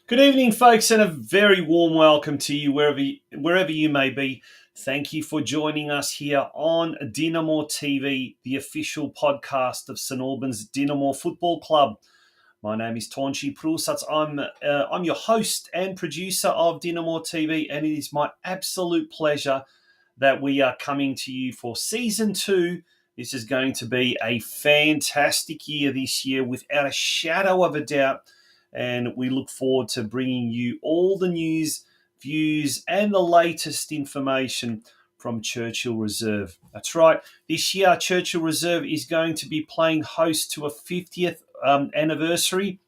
Good evening, folks, and a very warm welcome to you wherever you may be. Thank you for joining us here on DinamoTV, the official podcast of St Albans Dinamo Football Club. My name is Tonchi Prusats. I'm your host and producer of DinamoTV, and it is my absolute pleasure that we are coming to you for season 2. This is going to be a fantastic year this year, without a shadow of a doubt. And we look forward to bringing you all the news, views, and the latest information from Churchill Reserve. That's right. This year, Churchill Reserve is going to be playing host to a 50th anniversary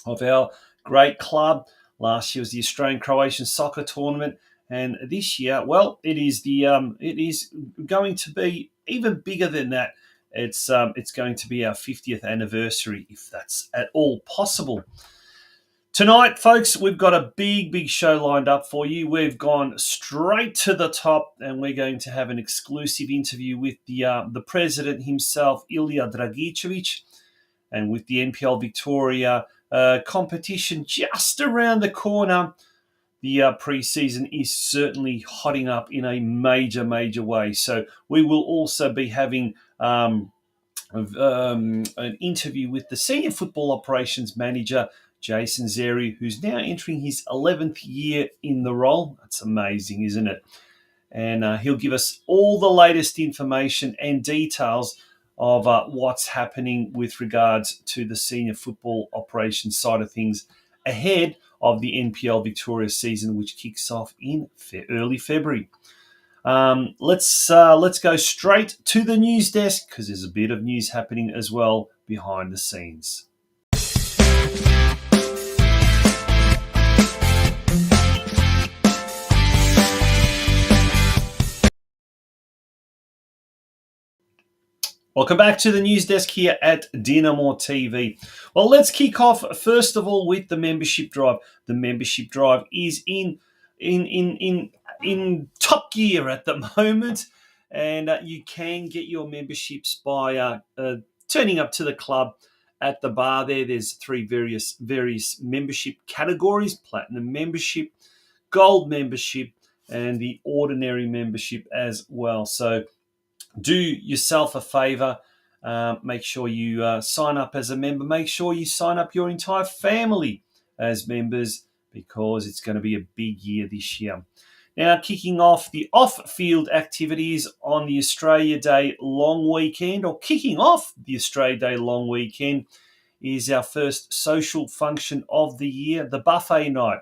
of our great club. Last year was the Australian Croatian Soccer Tournament, and this year, well, it is going to be even bigger than that. It's going to be our 50th anniversary, if that's at all possible. Tonight, folks, we've got a big show lined up for you. We've gone straight to the top, and we're going to have an exclusive interview with the president himself, Ilya Dragicevic, and with the NPL Victoria competition just around the corner. The pre-season is certainly hotting up in a major way. So we will also be having an interview with the Senior Football Operations Manager, Jason Zeri, who's now entering his 11th year in the role. That's amazing, isn't it? And he'll give us all the latest information and details of what's happening with regards to the senior football operations side of things ahead of the NPL Victoria season, which kicks off in early February. Let's go straight to the news desk, because there's a bit of news happening as well behind the scenes. Welcome back to the news desk here at DinamoTV. Well, let's kick off first of all with the membership drive. The membership drive is in top gear at the moment, and you can get your memberships by turning up to the club at the bar. There's three various membership categories: platinum membership, gold membership, and the ordinary membership as well. So do yourself a favor. Make sure you sign up as a member. Make sure you sign up your entire family as members, because it's going to be a big year this year. Now, kicking off the off-field activities on the Australia Day long weekend, or kicking off the Australia Day long weekend, is our first social function of the year, the buffet night.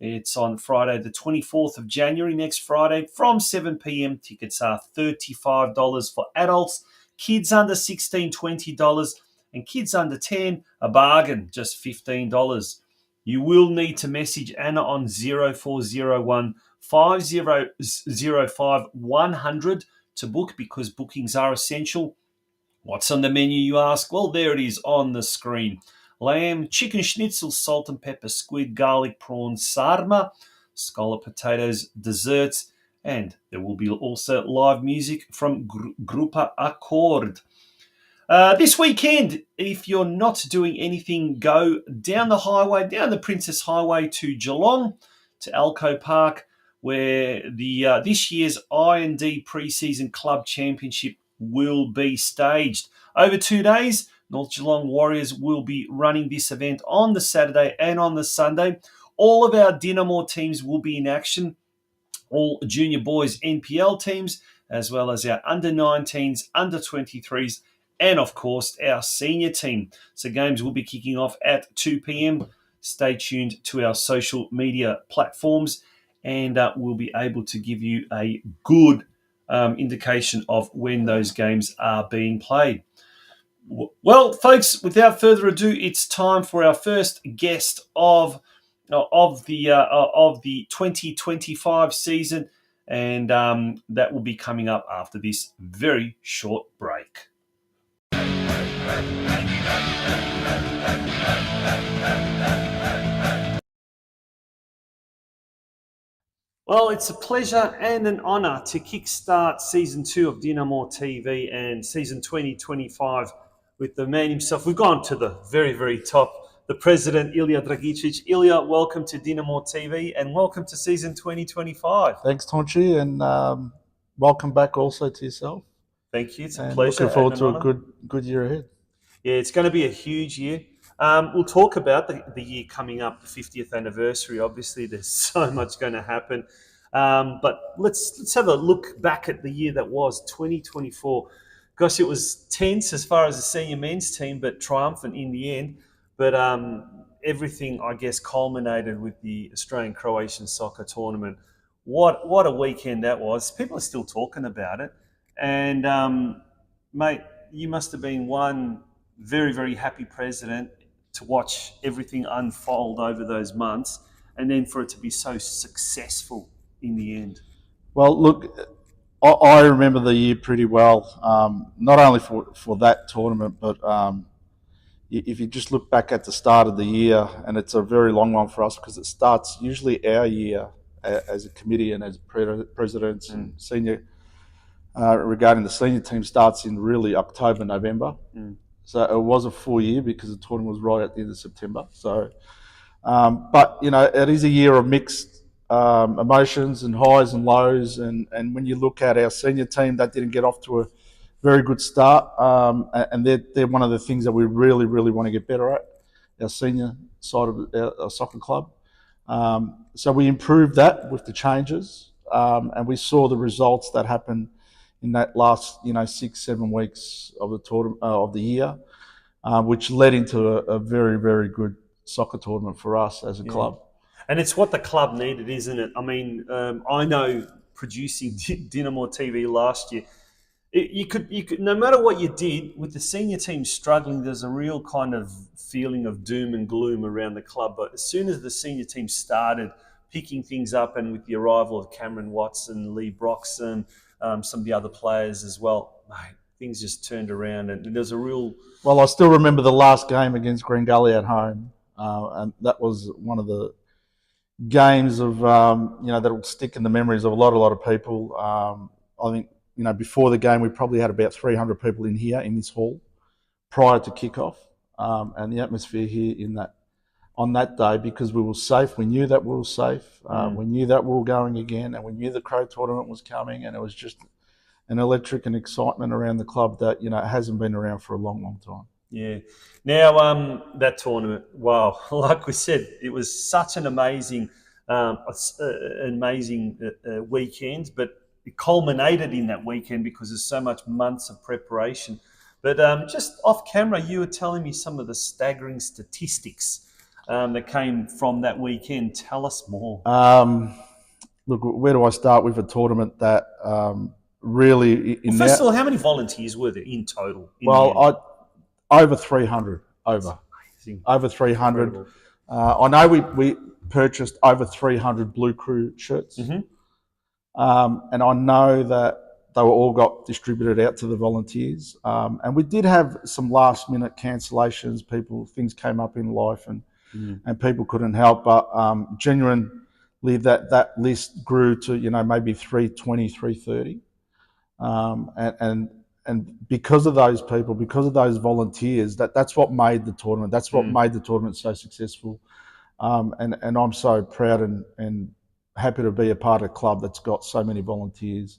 It's on Friday, the 24th of January, next Friday, from 7 p.m. Tickets are $35 for adults, kids under 16, $20, and kids under 10, a bargain, just $15. You will need to message Anna on 0401 5005 100 to book, because bookings are essential. What's on the menu, you ask? Well, there it is on the screen. Lamb, chicken schnitzel, salt and pepper, squid, garlic, prawn, sarma, scallop potatoes, desserts, and there will be also live music from Grupa Accord. This weekend, if you're not doing anything, go down the highway, down the Princess Highway to Geelong, to Alco Park, where the this year's I&D pre-season club championship will be staged. Over 2 days, North Geelong Warriors will be running this event on the Saturday and on the Sunday. All of our Dinamo teams will be in action, all junior boys NPL teams, as well as our under-19s, under-23s, and of course our senior team. So games will be kicking off at 2 p.m. Stay tuned to our social media platforms, and we'll be able to give you a good indication of when those games are being played. Well, folks, without further ado, it's time for our first guest of the 2025 season, and that will be coming up after this very short break. Well, it's a pleasure and an honour to kickstart Season 2 of DinamoTV and Season 2025 with the man himself. We've gone to the very top the president, Ilya Dragicic. Ilya, welcome to DinamoTV and welcome to season 2025. Thanks, Tonchi, and welcome back also to yourself. Thank you. It's a And pleasure looking forward and to an a honour. good year ahead. Yeah, it's going to be a huge year. We'll talk about the year coming up, the 50th anniversary. Obviously, there's so much going to happen. But let's have a look back at the year that was 2024. Gosh, it was tense as far as the senior men's team, but triumphant in the end. But everything, I guess, culminated with the Australian Croatian soccer tournament. What a weekend that was! People are still talking about it, and mate, you must have been one very, very happy president to watch everything unfold over those months and then for it to be so successful in the end. Well, look, I remember the year pretty well, not only for that tournament, but if you just look back at the start of the year, and it's a very long one for us because it starts usually our year as a committee and as presidents and senior, regarding the senior team starts in really October, November. So it was a full year because the tournament was right at the end of September. So, but it is a year of mixed emotions and highs and lows. And when you look at our senior team, that didn't get off to a very good start. And they're one of the things that we really, really want to get better at, our senior side of our soccer club. So we improved that with the changes, and we saw the results that happened in that last 6-7 weeks of the tournament of the year, which led into a very, very good soccer tournament for us as a club. And it's what the club needed, isn't it? I mean, I know producing DinamoTV last year, you could no matter what you did with the senior team struggling, there's a real kind of feeling of doom and gloom around the club. But as soon as the senior team started picking things up, and with the arrival of Cameron Watson, Lee Broxham, some of the other players as well, mate, things just turned around, and there's a real. Well, I still remember the last game against Green Gully at home, and that was one of the games of that will stick in the memories of a lot of people. I think before the game we probably had about 300 people in here in this hall prior to kickoff, and the atmosphere here on that day, because we were safe. We knew that we were safe. We knew that we were going again, and we knew the Crow tournament was coming, and it was just an electric and excitement around the club that hasn't been around for a long, long time. Yeah. Now, that tournament, wow, like we said, it was such an amazing weekend, but it culminated in that weekend because there's so much months of preparation. But just off camera, you were telling me some of the staggering statistics that came from that weekend. Tell us more. Look, where do I start with a tournament that really... First of all, how many volunteers were there in total? Over 300. Over 300. I know we purchased over 300 Blue Crew shirts. And I know that they were all got distributed out to the volunteers. And we did have some last minute cancellations. Things came up in life and people couldn't help. But genuinely, that list grew to, maybe 320, 330. And because of those people, because of those volunteers, that's what made the tournament. That's what made the tournament so successful. And I'm so proud and happy to be a part of a club that's got so many volunteers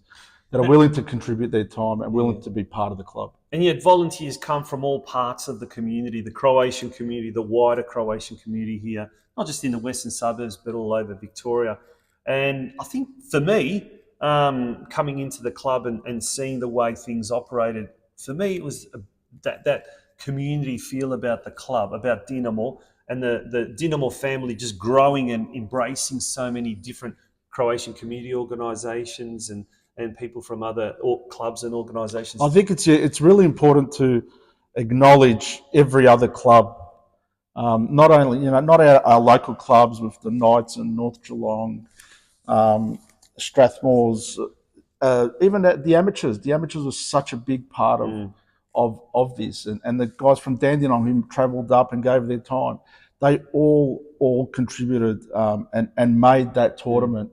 that are willing to contribute their time and willing to be part of the club. And yet volunteers come from all parts of the community, the Croatian community, the wider Croatian community here, not just in the western suburbs, but all over Victoria. And I think for me, coming into the club and seeing the way things operated, for me it was that community feel about the club, about Dinamo, and the Dinamo family just growing and embracing so many different Croatian community organisations and people from other clubs and organisations. I think it's really important to acknowledge every other club, not only not our local clubs with the Knights and North Geelong, Strathmore's, even the amateurs. The amateurs were such a big part of this, and the guys from Dandenong who travelled up and gave their time, they all contributed and made that tournament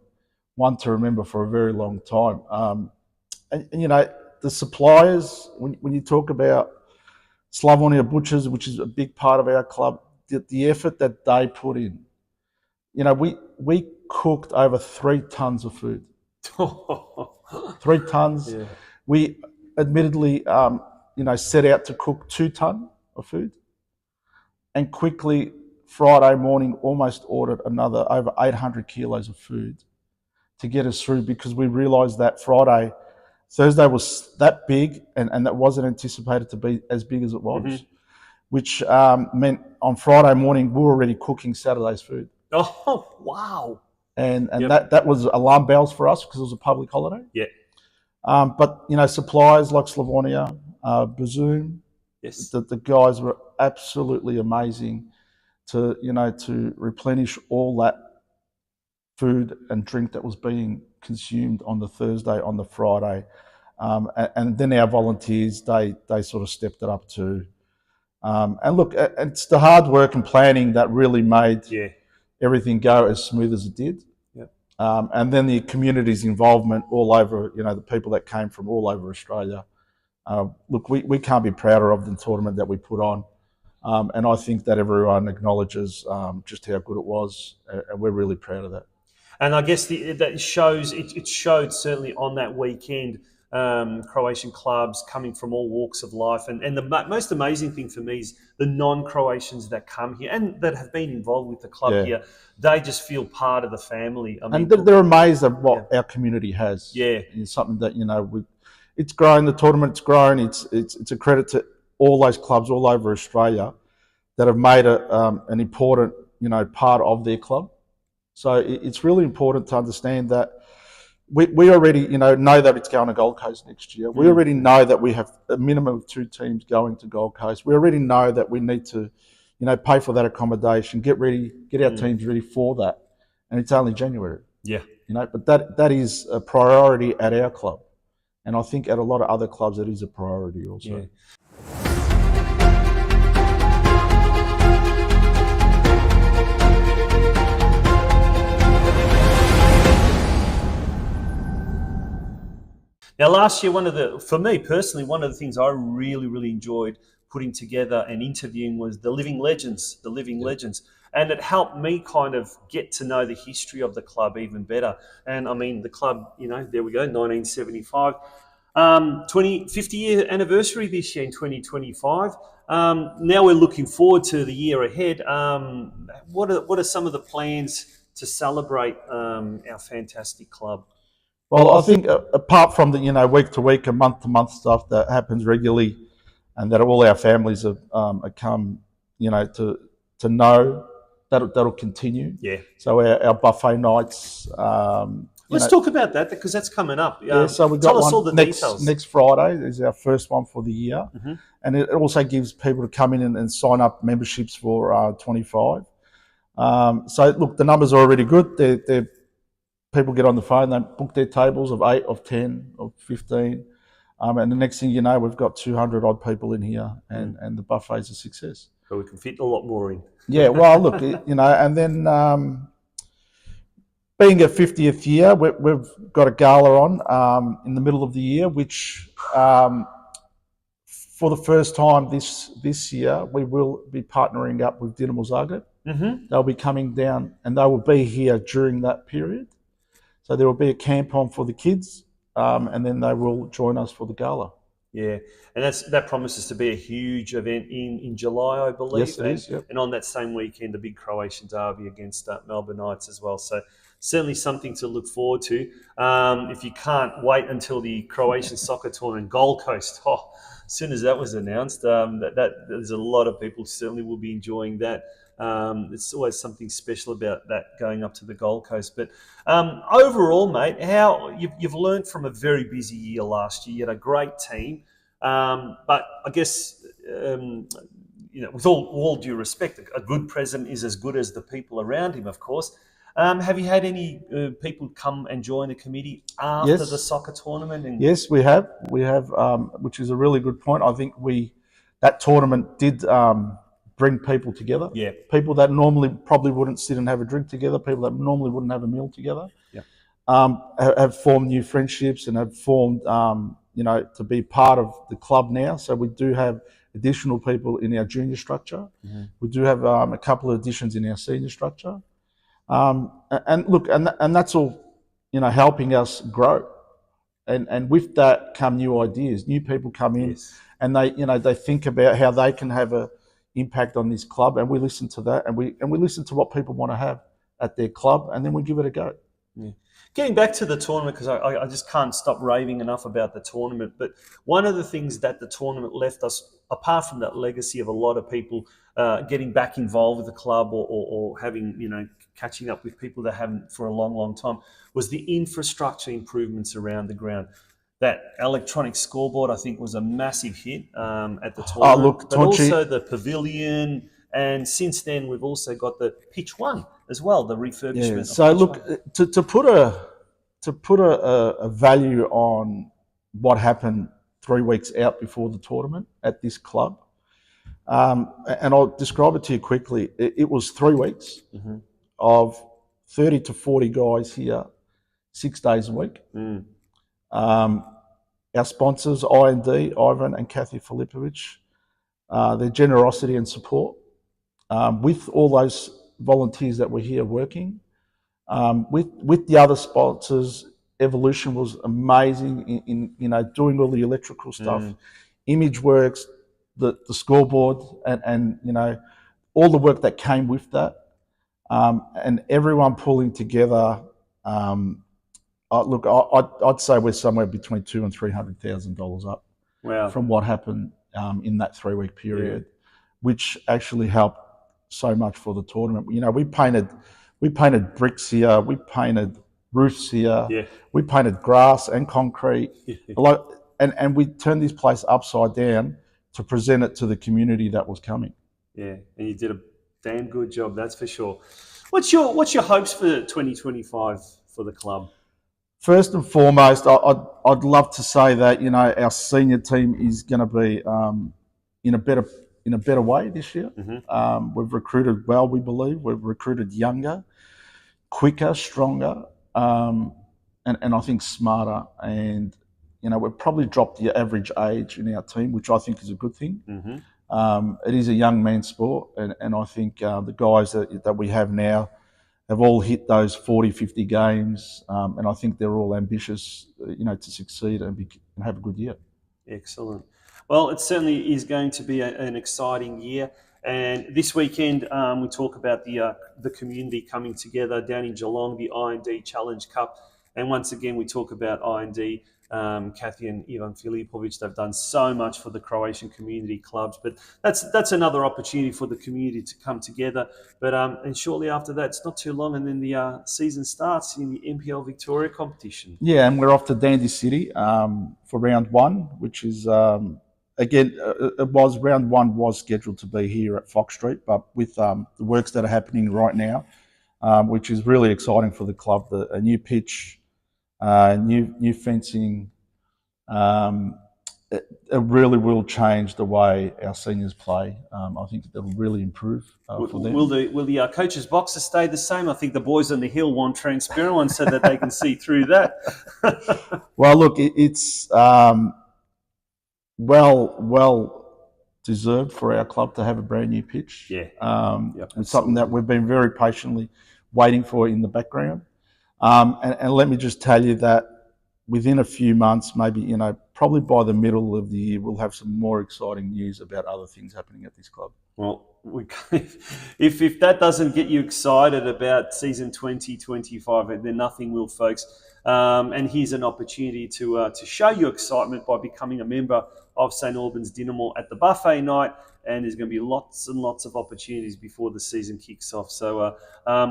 one to remember for a very long time. And the suppliers, when you talk about Slavonia Butchers, which is a big part of our club, the effort that they put in. You know, we cooked over 3 tons of food. 3 tons. Yeah. We admittedly, set out to cook 2 ton of food, and quickly Friday morning almost ordered another over 800 kilos of food to get us through, because we realised that Thursday was that big, and that wasn't anticipated to be as big as it was, which meant on Friday morning we were already cooking Saturday's food. Oh, wow. And Yep. that was alarm bells for us because it was a public holiday. Yeah. But, suppliers like Slavonia, Bazoom, Yes. the guys were absolutely amazing to replenish all that food and drink that was being consumed on the Thursday, on the Friday. And then our volunteers, they sort of stepped it up too. And look, it's the hard work and planning that really made Yeah. everything go as smooth as it did. Yep. And then the community's involvement all over, the people that came from all over Australia. Look, we can't be prouder of the tournament that we put on. And I think that everyone acknowledges just how good it was, and we're really proud of that. And I guess that shows, it showed certainly on that weekend, Croatian clubs coming from all walks of life. And the most amazing thing for me is the non-Croatians that come here and that have been involved with the club here. They just feel part of the family. I mean, and they're amazed at what our community has. Yeah. It's something that, it's grown, the tournament's grown. It's a credit to all those clubs all over Australia that have made it an important, part of their club. So it's really important to understand that we already, know that it's going to Gold Coast next year. We already know that we have a minimum of 2 teams going to Gold Coast. We already know that we need to, pay for that accommodation, get our teams ready for that. And it's only January. Yeah. But that is a priority at our club. And I think at a lot of other clubs it is a priority also. Yeah. Now, last year, for me personally, one of the things I really, really enjoyed putting together and interviewing was the living legends, And it helped me kind of get to know the history of the club even better. And I mean, the club, there we go, 1975. 50-year anniversary this year in 2025. Now we're looking forward to the year ahead. What are some of the plans to celebrate our fantastic club? Well, I think apart from the week to week and month to month stuff that happens regularly, and that all our families have come to know, that'll continue. Yeah. So our buffet nights. Let's talk about that, because that's coming up. So we've got tell us all the details. Next Friday is our first one for the year, and it also gives people to come in and sign up memberships for 25. So look, the numbers are already good. They're people get on the phone, they book their tables of 8, of 10, of 15. And the next thing you know, we've got 200 odd people in here, and the buffet's a success. So we can fit a lot more in. Yeah, well, look, and then being a 50th year, we've got a gala on in the middle of the year, which for the first time this year, we will be partnering up with Dinamo Zagreb. They'll be coming down, and they will be here during that period. So there will be a camp on for the kids, and then they will join us for the gala. Yeah, and that promises to be a huge event in July, I believe. Yes, it is. Yep. And on that same weekend, the big Croatian derby against Melbourne Knights as well. So certainly something to look forward to. If you can't wait until the Croatian soccer tournament, Gold Coast. As soon as that was announced, that there's a lot of people certainly will be enjoying that. It's always something special about that, going up to the Gold Coast. But overall, mate, how you've learned from a very busy year last year. You had a great team, but I guess with all due respect, a good president is as good as the people around him, of course. Have you had any people come and join the committee after the soccer tournament? Yes, we have. We have, which is a really good point. I think that tournament did bring people together. Yeah. People that normally probably wouldn't sit and have a drink together, people that normally wouldn't have a meal together, have formed new friendships and have formed, to be part of the club now. So we do have additional people in our junior structure. We do have a couple of additions in our senior structure. And look, and that's all, helping us grow. And with that come new ideas. New people come in, Yes. and they think about how they can have a impact on this club, and we listen to that, and we listen to what people want to have at their club, and then we give it a go. Yeah. Getting back to the tournament, because I just can't stop raving enough about the tournament. But one of the things that the tournament left us, apart from that legacy of a lot of people getting back involved with the club or having, catching up with people that haven't for a long, long time, was the infrastructure improvements around the ground. That electronic scoreboard, I think, was a massive hit at the tournament. Look, but also the pavilion. And since then, we've also got the pitch one as well, the refurbishment. Yeah. So look, to put a value on what happened 3 weeks out before the tournament at this club, and I'll describe it to you quickly. It was 3 weeks of 30 to 40 guys here, 6 days a week. Our sponsors, I&D, Ivan and Kathy Filipovic, their generosity and support, with all those volunteers that were here working, with the other sponsors. Evolution was amazing in doing all the electrical stuff, ImageWorks, the scoreboard, and all the work that came with that, and everyone pulling together. Look, I'd say we're somewhere between $200,000 and $300,000 up from what happened in that 3-week period, which actually helped so much for the tournament. We painted bricks here, we painted roofs here, we painted grass and concrete, and we turned this place upside down to present it to the community that was coming. Yeah, and you did a damn good job, that's for sure. What's your hopes for 2025 for the club? First and foremost, I'd love to say that our senior team is going to be in a better way this year. We've recruited well, we believe. We've recruited younger, quicker, stronger, and I think smarter. And we've probably dropped the average age in our team, which I think is a good thing. It is a young man's sport, and I think the guys that we have now have all hit those 40, 50 games, and I think they're all ambitious, to succeed and have a good year. Excellent. Well, it certainly is going to be an exciting year. And this weekend, we talk about the community coming together down in Geelong, the I&D Challenge Cup. And once again, we talk about I&D. Kathy and Ivan Filipovic, they've done so much for the Croatian community clubs, but that's another opportunity for the community to come together. But and shortly after that, it's not too long, and then the season starts in the NPL Victoria competition. Yeah, and we're off to Dandy City for round one, which is again, round one was scheduled to be here at Fox Street, but with the works that are happening right now, which is really exciting for the club, a new pitch. New fencing, it really will change the way our seniors play. I think it'll really improve for them. Will the coaches' boxes stay the same? I think the boys on the hill want transparent ones so that they can see through that. Well, look, it's well deserved for our club to have a brand new pitch. It's something that we've been very patiently waiting for in the background. And let me just tell you that within a few months, maybe, probably by the middle of the year, we'll have some more exciting news about other things happening at this club. Well, if that doesn't get you excited about season 2025, then nothing will, folks. And here's an opportunity to show your excitement by becoming a member of St Albans Dynamo at the buffet night. And there's going to be lots and lots of opportunities before the season kicks off. So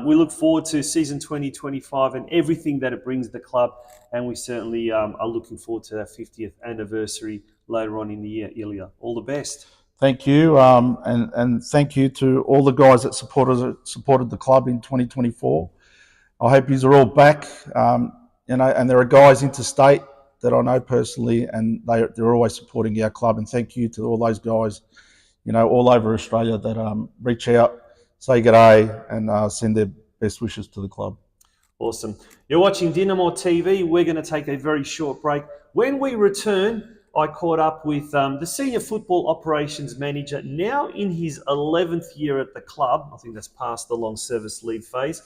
we look forward to season 2025 and everything that it brings the club. And we certainly are looking forward to our 50th anniversary later on in the year. Ilya, all the best. Thank you. And thank you to all the guys that supported the club in 2024. I hope you are all back. And there are guys interstate that I know personally, and they're always supporting our club. And thank you to all those guys, all over Australia that reach out, say good day, and send their best wishes to the club. Awesome. You're watching DinamoTV. We're going to take a very short break. When we return, I caught up with the senior football operations manager, now in his 11th year at the club. I think that's past the long service leave phase.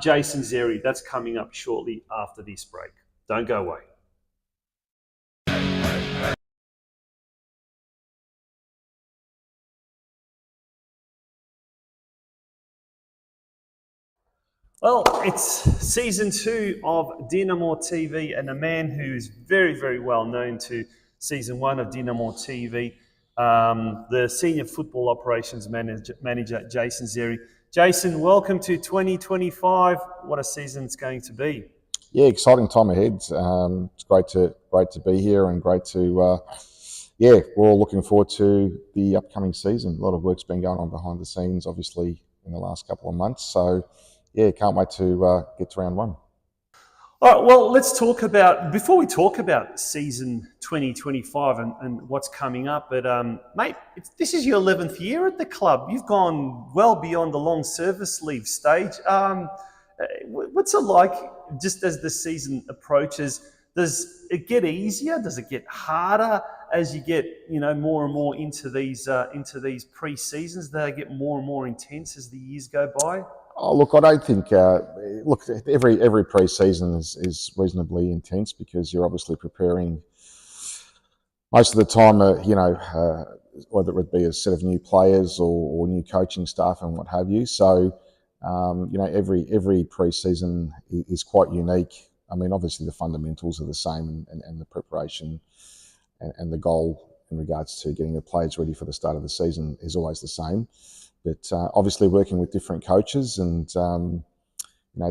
Jason Zeri. That's coming up shortly after this break. Don't go away. Well, it's season 2 of DinamoTV, and a man who's very, very well known to season 1 of DinamoTV, the senior football operations manager Jason Zeri. Jason, welcome to 2025. What a season it's going to be. Yeah, exciting time ahead. It's great to be here, and great to we're all looking forward to the upcoming season. A lot of work's been going on behind the scenes, obviously, in the last couple of months. So, yeah, can't wait to get to round one. All right, well, let's talk about, before we talk about season 2025 and what's coming up, but mate, this is your 11th year at the club. You've gone well beyond the long service leave stage. What's it like just as the season approaches? Does it get easier? Does it get harder as you get, more and more into these pre-seasons? Do they get more and more intense as the years go by? Oh, look, I don't think. Every pre-season is reasonably intense, because you're obviously preparing most of the time. Whether it be a set of new players or new coaching staff and what have you. So, every pre-season is quite unique. I mean, obviously the fundamentals are the same, and the preparation and the goal in regards to getting the players ready for the start of the season is always the same. But obviously working with different coaches and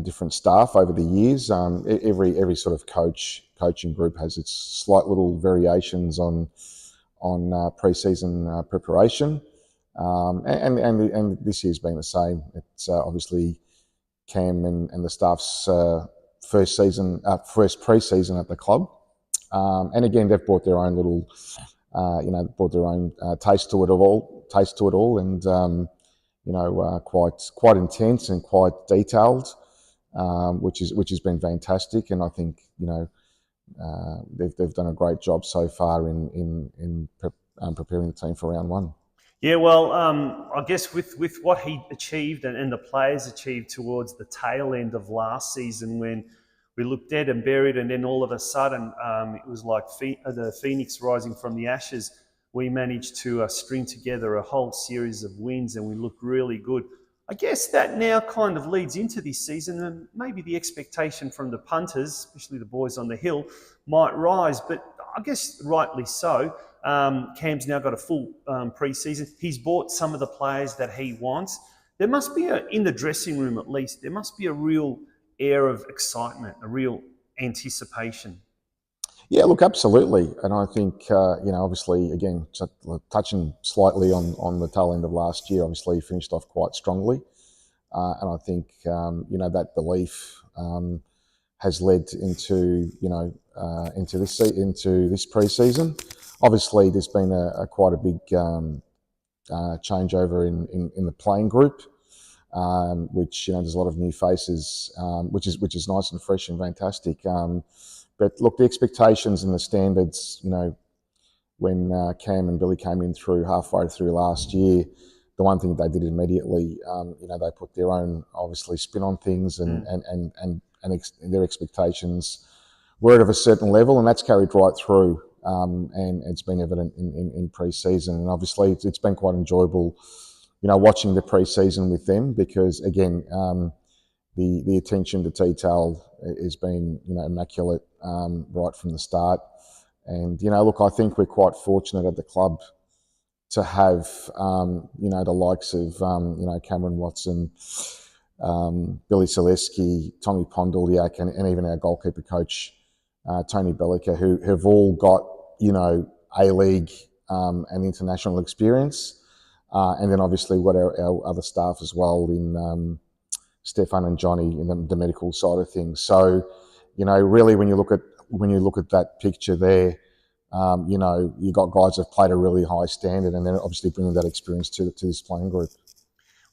different staff over the years, every sort of coaching group has its slight little variations on pre-season preparation, and this year's been the same. It's obviously Cam and the staff's first pre-season at the club, and again they've brought their own little, taste to it all, and quite intense and quite detailed, which has been fantastic. And I think they've done a great job so far in preparing the team for round one. Yeah, well, I guess with what he achieved and the players achieved towards the tail end of last season, when we looked dead and buried, and then all of a sudden it was like the phoenix rising from the ashes. We managed to string together a whole series of wins, and we looked really good. I guess that now kind of leads into this season, and maybe the expectation from the punters, especially the boys on the hill, might rise, but I guess rightly so. Cam's now got a full pre-season. He's bought some of the players that he wants. There must be, in the dressing room at least, there must be a real air of excitement, a real anticipation. Yeah, look, absolutely. And I think, obviously, again, touching slightly on the tail end of last year, obviously finished off quite strongly. And I think, that belief has led into this pre-season. Obviously, there's been quite a big changeover in the playing group, which there's a lot of new faces, which is nice and fresh and fantastic. But look, the expectations and the standards, when Cam and Billy came in halfway through last year, the one thing they did immediately, they put their own obviously spin on things, and their expectations were at a certain level, and that's carried right through. And it's been evident in pre-season, and obviously it's been quite enjoyable, watching the pre-season with them, because again, the attention to detail has been immaculate right from the start. And look, I think we're quite fortunate at the club to have the likes of Cameron Watson, Billy Selesky, Tommy Pondoliak, and even our goalkeeper coach Tony Bellica, who have all got A-League and international experience, and then obviously what our other staff as well in Stefan and Johnny in the medical side of things. So really when you look at that picture there, you got guys who've played a really high standard, and then obviously bringing that experience to this playing group.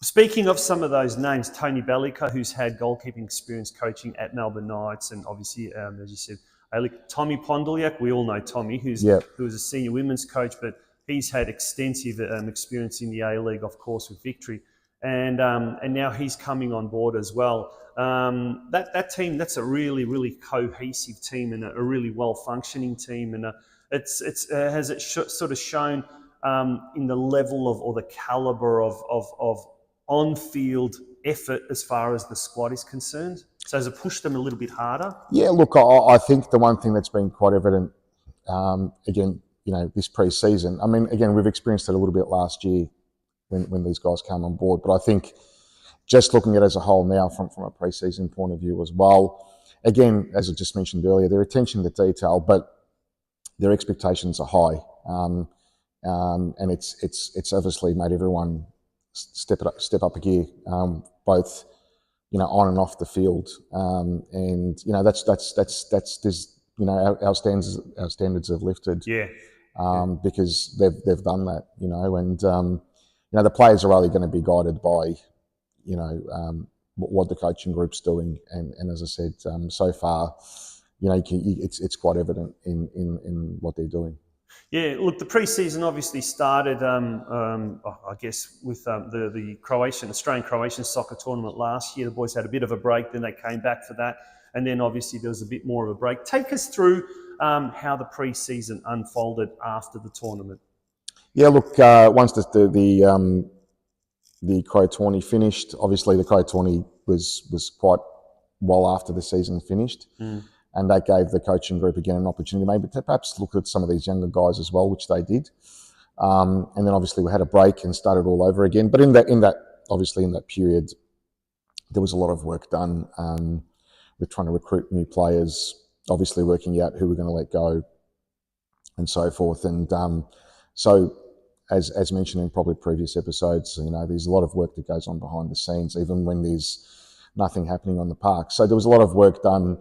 Speaking of some of those names, Tony Bellica, who's had goalkeeping experience coaching at Melbourne Knights, and obviously, as you said, A-League. Tommy Pondoliak, we all know Tommy, who was a senior women's coach, but he's had extensive experience in the A-League, of course, with Victory. And now he's coming on board as well. That team, that's a really, really cohesive team and a really well-functioning team. And sort of shown in the level of, or the calibre of on-field effort as far as the squad is concerned? So has it pushed them a little bit harder? Yeah, look, I think the one thing that's been quite evident, again, this pre-season, I mean, again, we've experienced it a little bit last year when these guys came on board, but I think just looking at it as a whole now from a pre-season point of view as well, again, as I just mentioned earlier, their attention to detail, but their expectations are high. And it's obviously made everyone step up a gear, both on and off the field, and that's there's our standards have lifted, because they've done that, and the players are only going to be guided by what the coaching group's doing, and as I said, so far, it's quite evident in what they're doing. Yeah, look, the pre-season obviously started, I guess, with the Australian-Croatian soccer tournament last year. The boys had a bit of a break, then they came back for that, and then obviously there was a bit more of a break. Take us through how the pre-season unfolded after the tournament. Yeah, look, once the Crow tourney finished, obviously the Crow tourney was quite well after the season finished. And that gave the coaching group again an opportunity maybe to perhaps look at some of these younger guys as well, which they did. And then obviously we had a break and started all over again. But in that period, there was a lot of work done with trying to recruit new players, obviously working out who we're going to let go and so forth. And so as mentioned in probably previous episodes, there's a lot of work that goes on behind the scenes, even when there's nothing happening on the park. So there was a lot of work done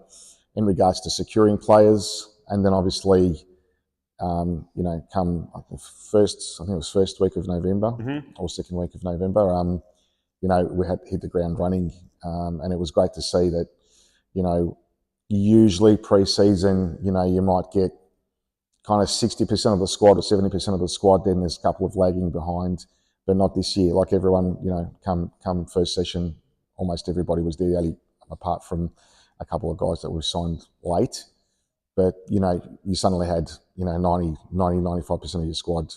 in regards to securing players, and then obviously, come first week of November or second week of November, we had hit the ground running, and it was great to see that, usually pre-season, you might get kind of 60% of the squad or 70% of the squad, then there's a couple of lagging behind, but not this year. Like everyone, come first session, almost everybody was there, apart from a couple of guys that were signed late, but you suddenly had 95% of your squad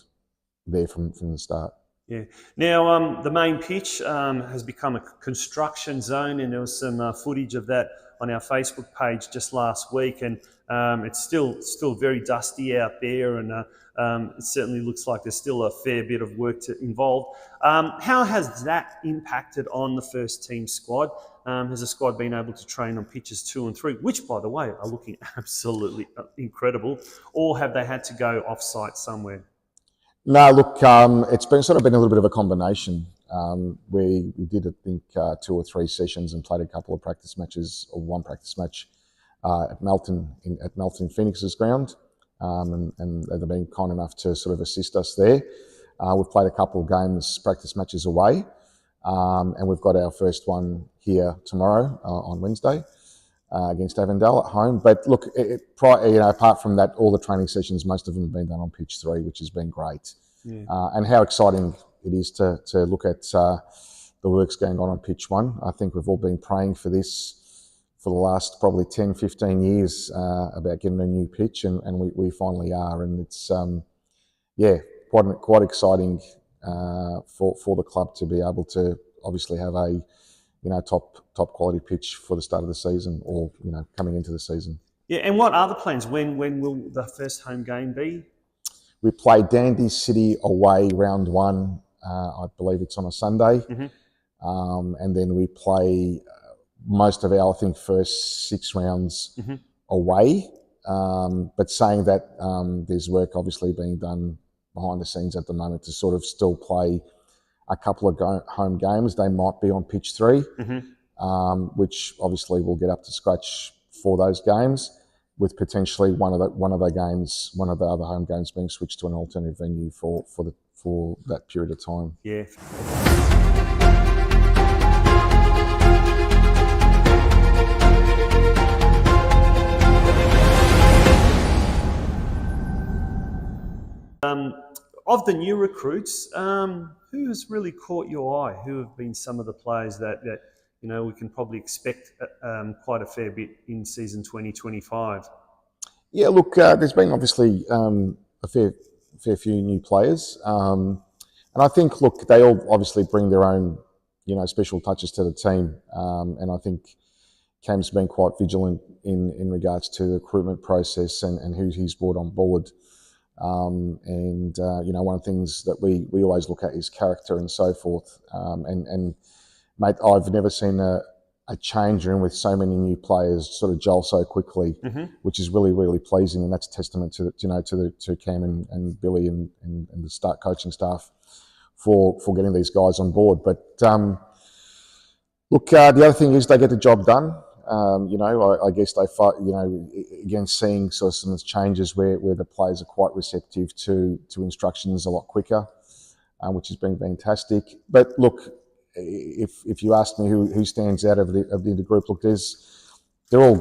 there from the start. Yeah. Now the main pitch has become a construction zone, and there was some footage of that on our Facebook page just last week, and it's still very dusty out there, and it certainly looks like there's still a fair bit of work involved. How has that impacted on the first team squad? Has the squad been able to train on pitches 2 and 3, which, by the way, are looking absolutely incredible, or have they had to go off-site somewhere? No, look, it's been a little bit of a combination. We did, I think, 2 or 3 sessions and played a couple of practice matches, or one practice match at Melton Phoenix's ground, and they've been kind enough to sort of assist us there. We've played a couple of practice matches away, and we've got our first one here tomorrow on Wednesday against Avondale at home. But look, apart from that, all the training sessions, most of them have been done on pitch 3, which has been great. Yeah. And how exciting it is to look at the works going on pitch 1. I think we've all been praying for this for the last probably 10, 15 years about getting a new pitch, and we finally are. And it's, quite exciting for the club to be able to obviously have a top quality pitch for the start of the season, or coming into the season. Yeah, and what are the plans? When will the first home game be? We play Dandy City away round 1. I believe it's on a Sunday, and then we play most of our, I think, first 6 rounds away. But saying that, there's work obviously being done behind the scenes at the moment to sort of still play a couple of home games. They might be on pitch 3, which obviously will get up to scratch for those games, with potentially one of the other home games being switched to an alternative venue for that period of time. Yeah. Of the new recruits, who has really caught your eye? Who have been some of the players that we can probably expect quite a fair bit in season 2025? Yeah, look, there's been obviously a fair few new players, and I think, look, they all obviously bring their own, special touches to the team, and I think Cam's been quite vigilant in regards to the recruitment process and who he's brought on board. One of the things that we always look at is character and so forth. And mate, I've never seen a change room with so many new players sort of gel so quickly, which is really, really pleasing. And that's a testament to Cam and Billy and the coaching staff for getting these guys on board. But look, the other thing is they get the job done. I guess they fight, again, seeing sort of some changes where the players are quite receptive to instructions a lot quicker, which has been fantastic. But look, if you ask me who stands out of the group, look, they're all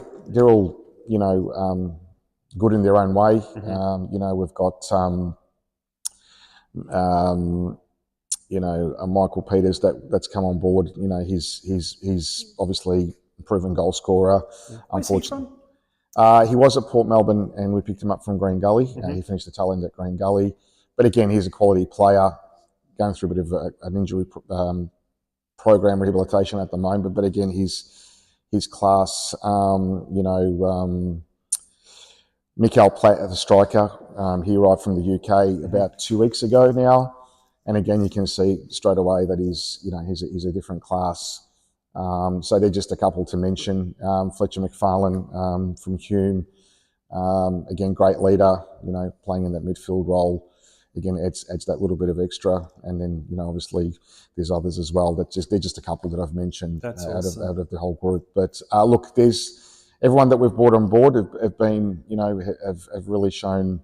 good in their own way. We've got a Michael Peters that's come on board. He's obviously a proven goal scorer. Unfortunately, he was at Port Melbourne, and we picked him up from Green Gully. He finished the tail end at Green Gully, but again, he's a quality player, going through a bit of an injury program rehabilitation at the moment. But again, his class. Mikael Platt, the striker, he arrived from the UK about 2 weeks ago now. And again, you can see straight away that he's a different class. So they're just a couple to mention. Fletcher McFarlane from Hume, again, great leader, playing in that midfield role. Again, adds that little bit of extra. And then, obviously there's others as well. They're just a couple that I've mentioned out of the whole group. But look, there's everyone that we've brought on board have been, have really shown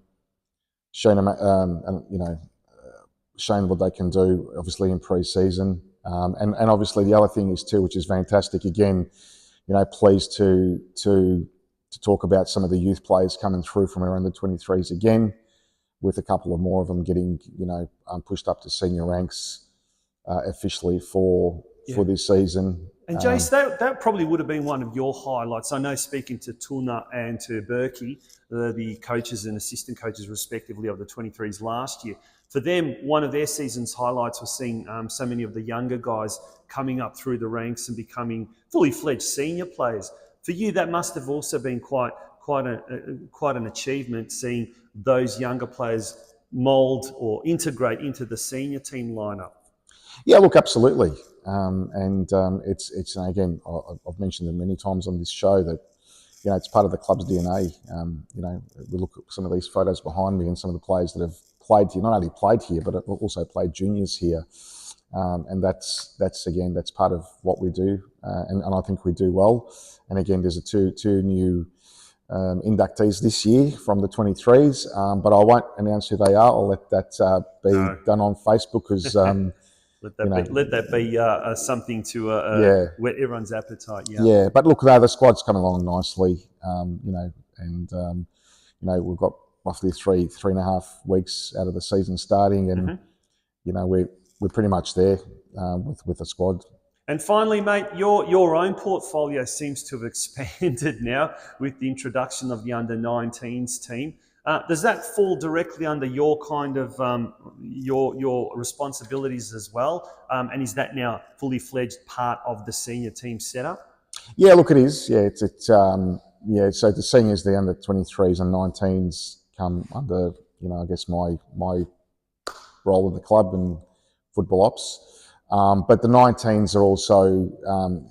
what they can do, obviously in pre-season. And obviously the other thing is too, which is fantastic, again, pleased to talk about some of the youth players coming through from our under-23s again, with a couple of more of them getting, pushed up to senior ranks officially for this season. And Jace, that probably would have been one of your highlights. I know, speaking to Tuna and to Berkey, the coaches and assistant coaches respectively of the 23s last year, for them, one of their season's highlights was seeing so many of the younger guys coming up through the ranks and becoming fully fledged senior players. For you, that must have also been quite an achievement, seeing those younger players mould or integrate into the senior team lineup. Yeah, look, absolutely. It's again, I've mentioned it many times on this show that, it's part of the club's DNA. We look at some of these photos behind me and some of the players that have played here, not only played here, but also played juniors here. And that's part of what we do. And I think we do well. And again, there's two new inductees this year from the 23s, but I won't announce who they are. I'll let that be done on Facebook, because let that be something to whet everyone's appetite. Yeah. But look, the squad's coming along nicely. We've got roughly three and a half weeks out of the season starting, and we're pretty much there with the squad. And finally, mate, your own portfolio seems to have expanded now with the introduction of the under-19s team. Does that fall directly under your kind of your responsibilities as well? And is that now fully fledged part of the senior team setup? Yeah, look, it is. Yeah, So the seniors, the under-23s and 19s come under, I guess my role in the club and football ops. But the 19s are also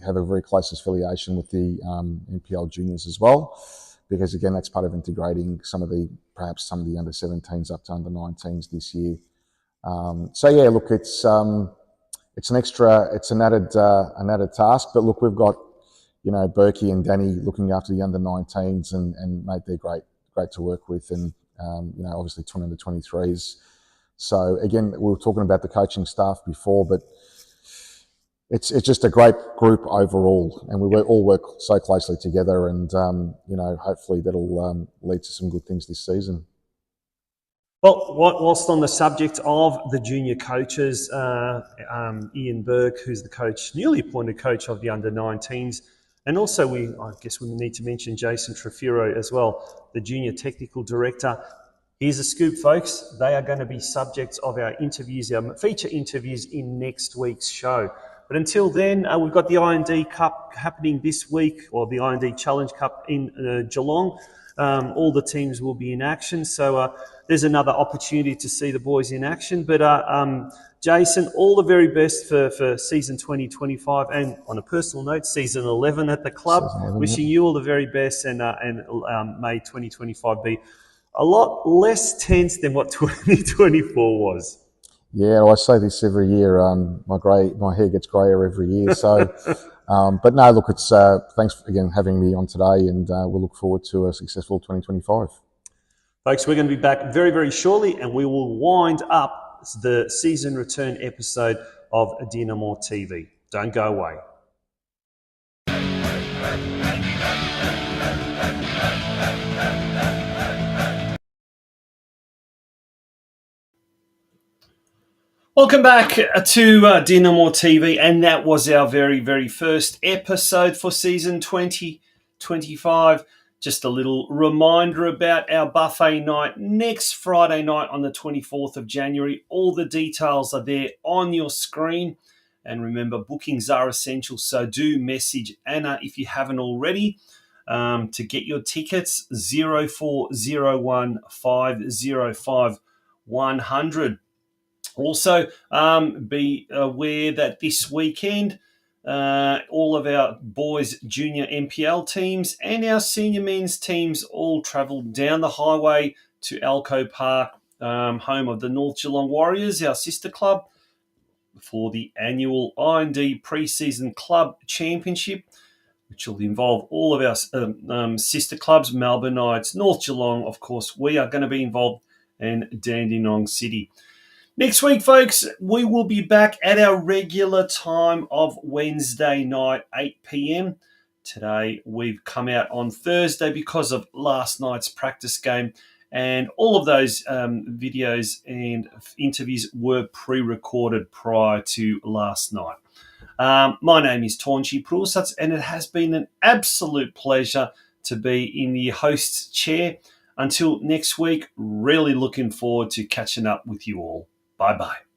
have a very close affiliation with the NPL juniors as well, because again, that's part of integrating perhaps some of the under-17s up to under-19s this year. So yeah, look, it's an added task. But look, we've got Berkey and Danny looking after the under-19s, and mate, they're great to work with, and obviously 20 under-23s. So again, we were talking about the coaching staff before, but it's just a great group overall, and we all work so closely together, and hopefully that'll lead to some good things this season. Well, whilst on the subject of the junior coaches, Ian Burke, who's the coach, newly appointed coach of the under-19s, and also I guess we need to mention Jason Trefiro as well, the junior technical director. Here's a scoop, folks. They are going to be subjects of our interviews, our feature interviews in next week's show. But until then, we've got the I&D Cup happening this week, or the I&D Challenge Cup in Geelong. All the teams will be in action. So there's another opportunity to see the boys in action. But Jason, all the very best for season 2025, and on a personal note, season 11 at the club. 11, Wishing you all the very best, and may 2025 be a lot less tense than what 2024 was. Yeah, well, I say this every year. My hair gets greyer every year. So, but no, look, it's thanks again for having me on today, and we'll look forward to a successful 2025. Folks, we're going to be back very, very shortly, and we will wind up the season return episode of DinamoTV. Don't go away. Welcome back to DinamoTV, and that was our very, very first episode for season 2025. Just a little reminder about our buffet night next Friday night on the 24th of January. All the details are there on your screen. And remember, bookings are essential, so do message Anna if you haven't already to get your tickets, 0401 505 100. Also, be aware that this weekend, all of our boys' junior NPL teams and our senior men's teams all travel down the highway to Alco Park, home of the North Geelong Warriors, our sister club, for the annual I&D Pre-Season Club Championship, which will involve all of our sister clubs, Melbourne Knights, North Geelong. Of course, we are going to be involved, and Dandenong City. Next week, folks, we will be back at our regular time of Wednesday night, 8 p.m. Today, we've come out on Thursday because of last night's practice game, and all of those videos and interviews were pre-recorded prior to last night. My name is Tonchi Prusats, and it has been an absolute pleasure to be in the host's chair. Until next week, really looking forward to catching up with you all. Bye-bye.